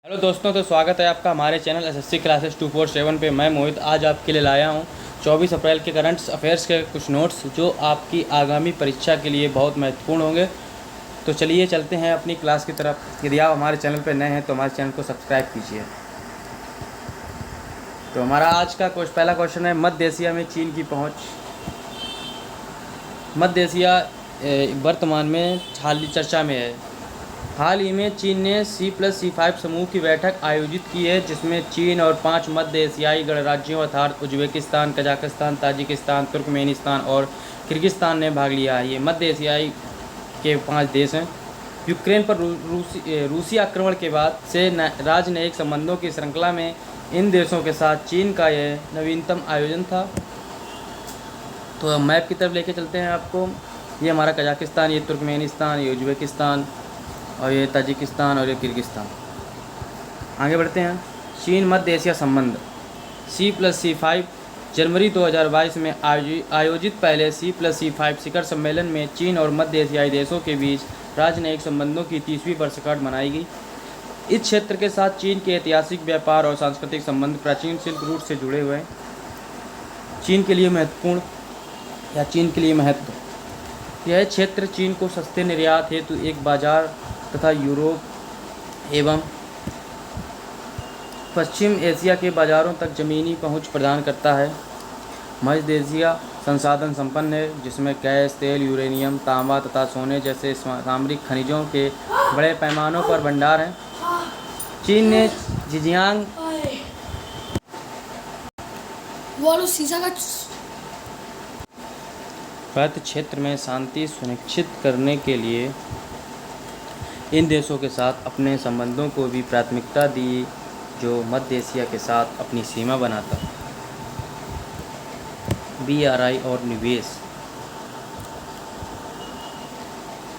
Hello दोस्तों, तो स्वागत है आपका हमारे चैनल एसएससी क्लासेस 247 पे। मैं मोहित आज आपके लिए लाया हूँ 24 अप्रैल के करंट अफेयर्स के कुछ नोट्स जो आपकी आगामी परीक्षा के लिए बहुत महत्वपूर्ण होंगे। तो चलिए चलते हैं अपनी क्लास की तरफ। यदि आप हमारे चैनल पर नए हैं तो हमारे चैनल को सब्सक्राइब कीजिए। तो हमारा आज का पहला क्वेश्चन है, मध्य एशिया में चीन की पहुँच। मध्य एशिया वर्तमान में हाल चर्चा में है। हाल ही में चीन ने C+C5 समूह की बैठक आयोजित की है, जिसमें चीन और 5 मध्य एशियाई गणराज्यों अर्थात उज्बेकिस्तान, कजाकिस्तान, ताजिकिस्तान, तुर्कमेनिस्तान और किर्गिस्तान ने भाग लिया है। ये मध्य एशियाई के 5 देश हैं। यूक्रेन पर रूसी आक्रमण के बाद से राजनयिक संबंधों की श्रृंखला में इन देशों के साथ चीन का यह नवीनतम आयोजन था। तो मैप की तरफ लेके चलते हैं आपको। ये हमारा कजाकिस्तान, ये तुर्कमेनिस्तान, ये उज्बेकिस्तान और ये ताजिकिस्तान और ये किर्गिस्तान। आगे बढ़ते हैं। चीन मध्य एशिया संबंध। C+C5 जनवरी 2022 में आयोजित पहले C+C5 शिखर सम्मेलन में चीन और मध्य एशियाई देशों के बीच राजनयिक संबंधों की 30वीं वर्षगांठ मनाई गई। इस क्षेत्र के साथ चीन के ऐतिहासिक, व्यापार और सांस्कृतिक संबंध प्राचीन सिल्क रूट से जुड़े हुए हैं। चीन के लिए महत्व। यह क्षेत्र चीन को सस्ते निर्यात हेतु एक बाजार तथा यूरोप एवं पश्चिम एशिया के बाज़ारों तक ज़मीनी पहुंच प्रदान करता है। मध्य एशिया संसाधन संपन्न है, जिसमें गैस, तेल, यूरेनियम, तांबा तथा सोने जैसे सामरिक खनिजों के बड़े पैमानों पर भंडार हैं। चीन ने जिजियांग प्रांत क्षेत्र में शांति सुनिश्चित करने के लिए इन देशों के साथ अपने संबंधों को भी प्राथमिकता दी, जो मध्य एशिया के साथ अपनी सीमा बनाता है। BRI और निवेश।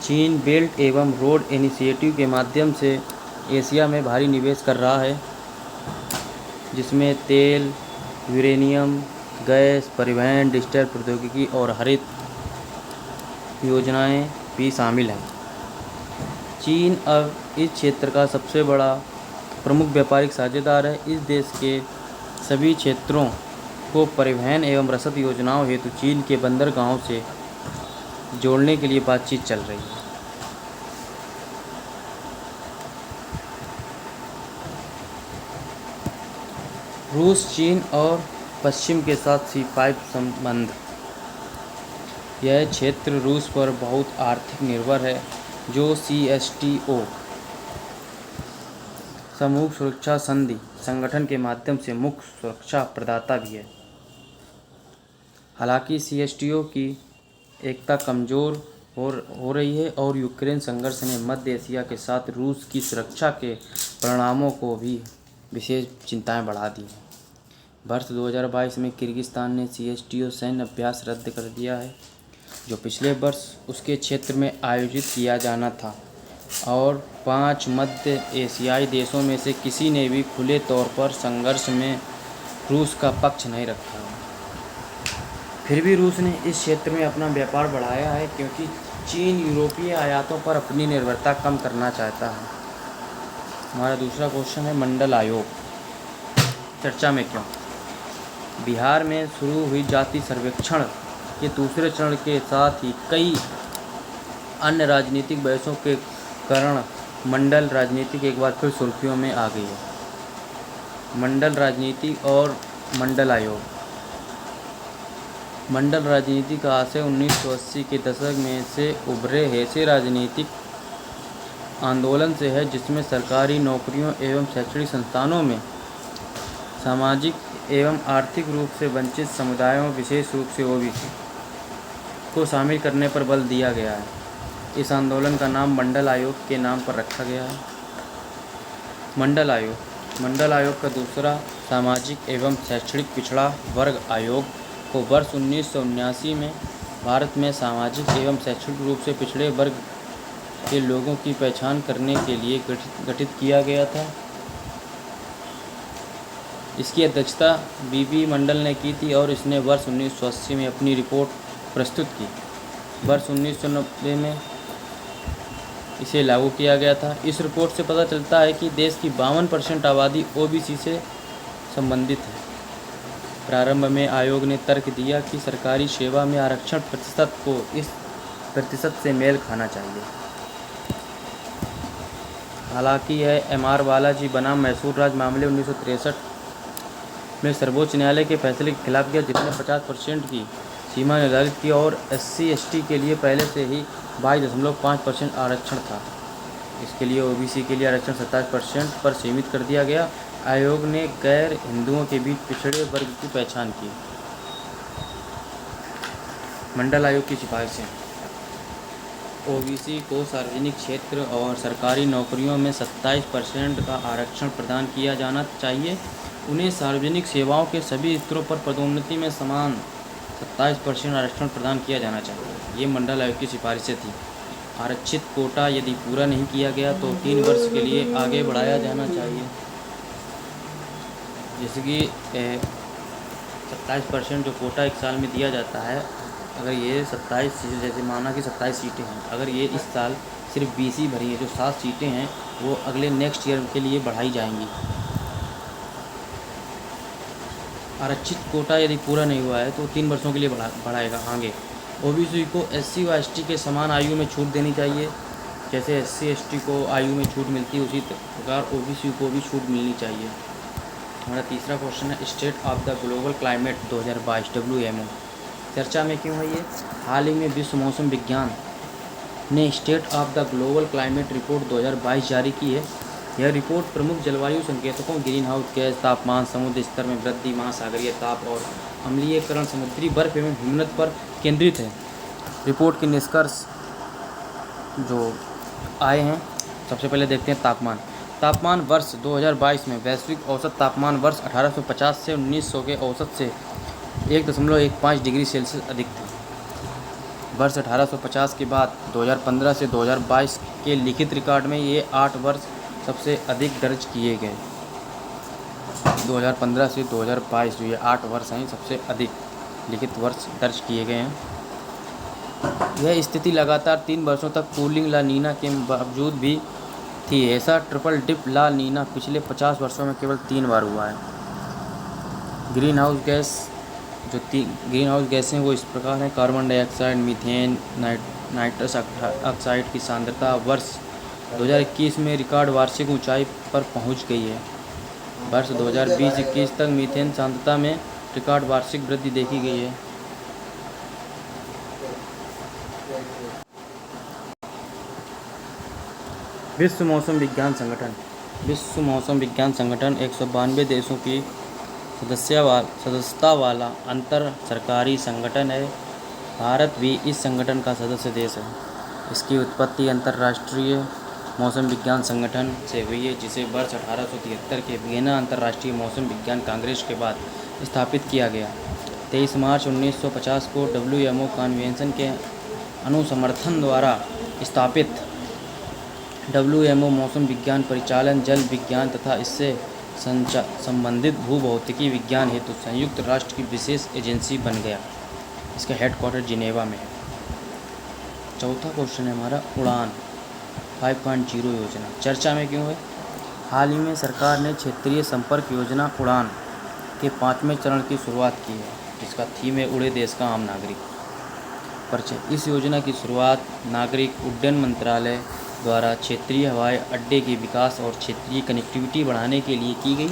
चीन बेल्ट एवं रोड इनिशिएटिव के माध्यम से एशिया में भारी निवेश कर रहा है, जिसमें तेल, यूरेनियम, गैस, परिवहन, डिजिटल प्रौद्योगिकी और हरित योजनाएं भी शामिल हैं। चीन अब इस क्षेत्र का सबसे बड़ा प्रमुख व्यापारिक साझेदार है। इस देश के सभी क्षेत्रों को परिवहन एवं रसद योजनाओं हेतु चीन के बंदरगाहों से जोड़ने के लिए बातचीत चल रही है। रूस, चीन और पश्चिम के साथ C5 संबंध। यह क्षेत्र रूस पर बहुत आर्थिक निर्भर है, जो CSTO समूह सुरक्षा संधि संगठन के माध्यम से मुख्य सुरक्षा प्रदाता भी है। हालांकि CSTO की एकता कमज़ोर हो रही है और यूक्रेन संघर्ष ने मध्य एशिया के साथ रूस की सुरक्षा के परिणामों को भी विशेष चिंताएं बढ़ा दी हैं। वर्ष 2022 में किर्गिस्तान ने CSTO सैन्य अभ्यास रद्द कर दिया है, जो पिछले वर्ष उसके क्षेत्र में आयोजित किया जाना था, और 5 मध्य एशियाई देशों में से किसी ने भी खुले तौर पर संघर्ष में रूस का पक्ष नहीं रखा। फिर भी रूस ने इस क्षेत्र में अपना व्यापार बढ़ाया है, क्योंकि चीन यूरोपीय आयातों पर अपनी निर्भरता कम करना चाहता है। हमारा दूसरा क्वेश्चन है, मंडल आयोग चर्चा में क्यों। बिहार में शुरू हुई जाति सर्वेक्षण के दूसरे चरण के साथ ही कई अन्य राजनीतिक बहसों के कारण मंडल राजनीति एक बार फिर सुर्खियों में आ गई है। मंडल राजनीति और मंडल आयोग। मंडल राजनीति का आशय 1980 के दशक में से उभरे ऐसे राजनीतिक आंदोलन से है, जिसमें सरकारी नौकरियों एवं शैक्षणिक संस्थानों में सामाजिक एवं आर्थिक रूप से वंचित समुदायों, विशेष रूप से OBC को शामिल करने पर बल दिया गया है। इस आंदोलन का नाम मंडल आयोग के नाम पर रखा गया है। मंडल आयोग का दूसरा सामाजिक एवं शैक्षणिक पिछड़ा वर्ग आयोग को वर्ष 1979 में भारत में सामाजिक एवं शैक्षणिक रूप से पिछड़े वर्ग के लोगों की पहचान करने के लिए गठित किया गया था। इसकी अध्यक्षता BB मंडल ने की थी और इसने वर्ष 1980 में अपनी रिपोर्ट प्रस्तुत की। वर्ष 1990 में इसे लागू किया गया था। इस रिपोर्ट से पता चलता है कि देश की 52% आबादी ओबीसी से संबंधित है। प्रारंभ में आयोग ने तर्क दिया कि सरकारी सेवा में आरक्षण प्रतिशत को इस प्रतिशत से मेल खाना चाहिए। हालांकि यह MR बालाजी बनाम मैसूर राज मामले 1963 में सर्वोच्च न्यायालय के फैसले के खिलाफ गया, जिसने 50% की सीमा निर्धारित की और SC/ST के लिए पहले से ही 22.5% आरक्षण था। इसके लिए ओबीसी के लिए आरक्षण 27% पर सीमित कर दिया गया। आयोग ने गैर हिंदुओं के बीच पिछड़े वर्ग की पहचान की। मंडल आयोग की सिफारिशें। ओबीसी को सार्वजनिक क्षेत्र और सरकारी नौकरियों में 27% का आरक्षण प्रदान किया जाना चाहिए। उन्हें सार्वजनिक सेवाओं के सभी स्तरों पर पदोन्नति में समान 27% आरक्षण प्रदान किया जाना चाहिए। ये मंडल आयोग की सिफारिशें थी। आरक्षित कोटा यदि पूरा नहीं किया गया तो 3 वर्ष के लिए आगे बढ़ाया जाना चाहिए। जैसे कि 27% जो कोटा एक साल में दिया जाता है, अगर ये 27 जैसे माना कि 27 सीटें हैं, अगर ये इस साल सिर्फ 20 ही भरी है, जो 7 सीटें हैं वो अगले नेक्स्ट ईयर के लिए बढ़ाई जाएंगी। आरक्षित कोटा यदि पूरा नहीं हुआ है तो 3 वर्षों के लिए बढ़ाएगा आगे। ओबीसी को SC व ST के समान आयु में छूट देनी चाहिए। जैसे SC/ST को आयु में छूट मिलती है उसी प्रकार ओबीसी को भी छूट मिलनी चाहिए। हमारा तीसरा क्वेश्चन है state of the global climate 2022 WMO। चर्चा में क्यों है ये? हाल ही में विश्व मौसम विज्ञान ने state of the global climate report 2022 जारी की है। यह रिपोर्ट प्रमुख जलवायु संकेतकों ग्रीन हाउस गैस, तापमान, समुद्र स्तर में वृद्धि, महासागरीय ताप और अम्लीयकरण, समुद्री बर्फ एवं हिमनद पर केंद्रित है। रिपोर्ट के निष्कर्ष जो आए हैं, सबसे पहले देखते हैं तापमान। तापमान वर्ष 2022 में वैश्विक औसत तापमान वर्ष 1850 से 1900 के औसत से 1.15 डिग्री सेल्सियस अधिक था। वर्ष 1850 के बाद 2015 से 2022 के लिखित रिकॉर्ड में ये 8 वर्ष सबसे अधिक दर्ज किए गए। 2015 से 2022 जो ये 8 वर्ष हैं सबसे अधिक लिखित वर्ष दर्ज किए गए हैं। यह स्थिति लगातार 3 वर्षों तक कूलिंग ला नीना के बावजूद भी थी। ऐसा ट्रिपल डिप ला नीना पिछले 50 वर्षों में केवल 3 बार हुआ है। ग्रीन हाउस गैसें वो इस प्रकार हैं: carbon dioxide, methane, nitrous oxide की सांद्रता वर्ष 2021 में रिकॉर्ड वार्षिक ऊंचाई पर पहुंच गई है। वर्ष 2020-21 तक मीथेन सांद्रता में रिकॉर्ड वार्षिक वृद्धि देखी गई है। विश्व मौसम विज्ञान संगठन। विश्व मौसम विज्ञान संगठन 192 देशों की सदस्यता वाला अंतर सरकारी संगठन है। भारत भी इस संगठन का सदस्य देश है। इसकी उत्पत्ति अंतर्राष्ट्रीय मौसम विज्ञान संगठन से हुई है, जिसे वर्ष 1873 के वियना अंतर्राष्ट्रीय मौसम विज्ञान कांग्रेस के बाद स्थापित किया गया। 23 मार्च 1950 को WMO कन्वेंशन के अनुसमर्थन द्वारा स्थापित WMO मौसम विज्ञान परिचालन, जल विज्ञान तथा इससे संबंधित भूभौतिकी विज्ञान हेतु संयुक्त राष्ट्र की विशेष एजेंसी बन गया। इसका हेडक्वार्टर जिनेवा में है। चौथा क्वेश्चन है हमारा उड़ान 5.0 योजना। चर्चा में क्यों है? हाल ही में सरकार ने क्षेत्रीय संपर्क योजना उड़ान के 5वें चरण की शुरुआत की है, जिसका थीम है उड़े देश का आम नागरिक। परिचय। इस योजना की शुरुआत नागरिक उड्डयन मंत्रालय द्वारा क्षेत्रीय हवाई अड्डे के विकास और क्षेत्रीय कनेक्टिविटी बढ़ाने के लिए की गई।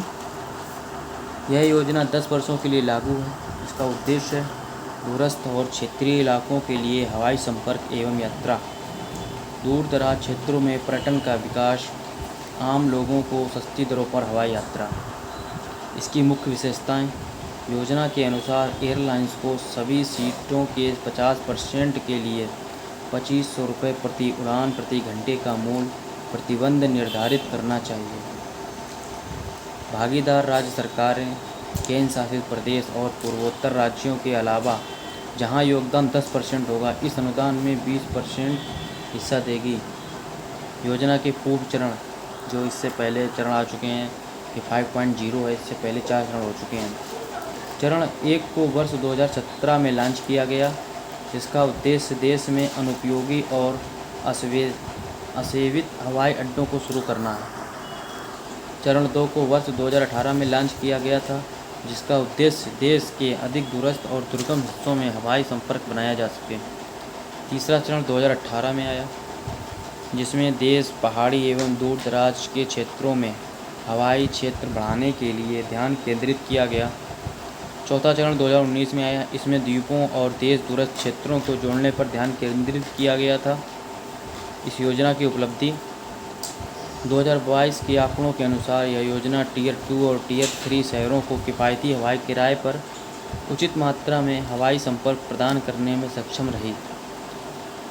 यह योजना 10 वर्षों के लिए लागू है। इसका उद्देश्य दूरस्थ और क्षेत्रीय इलाकों के लिए हवाई संपर्क एवं यात्रा, दूर दराज क्षेत्रों में पर्यटन का विकास, आम लोगों को सस्ती दरों पर हवाई यात्रा। इसकी मुख्य विशेषताएं: योजना के अनुसार एयरलाइंस को सभी सीटों के 50% के लिए 2500 रुपये प्रति उड़ान प्रति घंटे का मूल प्रतिबंध निर्धारित करना चाहिए। भागीदार राज्य सरकारें, केंद्र शासित प्रदेश और पूर्वोत्तर राज्यों के अलावा जहां योगदान 10% होगा, इस अनुदान में 20% हिस्सा देगी। योजना के पूर्व चरण, जो इससे पहले चरण आ चुके हैं कि 5.0 है, इससे पहले 4 चरण हो चुके हैं। चरण 1 को वर्ष 2017 में लॉन्च किया गया, जिसका उद्देश्य देश में अनुपयोगी और असेवित हवाई अड्डों को शुरू करना है। चरण 2 को वर्ष 2018 में लॉन्च किया गया था, जिसका उद्देश्य देश के अधिक दूरस्थ और दुर्गम हिस्सों में हवाई संपर्क बनाया जा सके। तीसरा चरण 2018 में आया, जिसमें देश पहाड़ी एवं दूर दराज के क्षेत्रों में हवाई क्षेत्र बढ़ाने के लिए ध्यान केंद्रित किया गया। चौथा चरण 2019 में आया, इसमें द्वीपों और देश दूरस्थ क्षेत्रों को जोड़ने पर ध्यान केंद्रित किया गया था। इस योजना की उपलब्धि 2022 के आंकड़ों के अनुसार यह योजना टियर 2 और टियर 3 शहरों को किफ़ायती हवाई किराए पर उचित मात्रा में हवाई संपर्क प्रदान करने में सक्षम रही।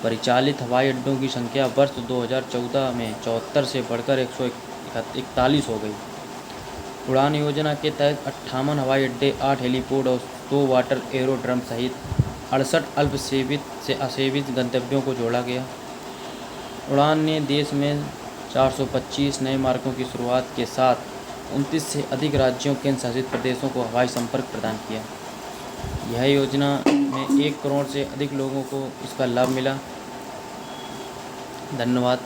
परिचालित हवाई अड्डों की संख्या वर्ष 2014 में 74 से बढ़कर 141 हो गई। उड़ान योजना के तहत 58 हवाई अड्डे, 8 हेलीपोर्ट और 2 वाटर एरोड्रम सहित 68 अल्पसेवित से असेवित गंतव्यों को जोड़ा गया। उड़ान ने देश में 425 नए मार्गों की शुरुआत के साथ 29 से अधिक राज्यों केंद्र शासित प्रदेशों को हवाई संपर्क प्रदान किया। यह योजना में 1 करोड़ से अधिक लोगों को इसका लाभ मिला। धन्यवाद।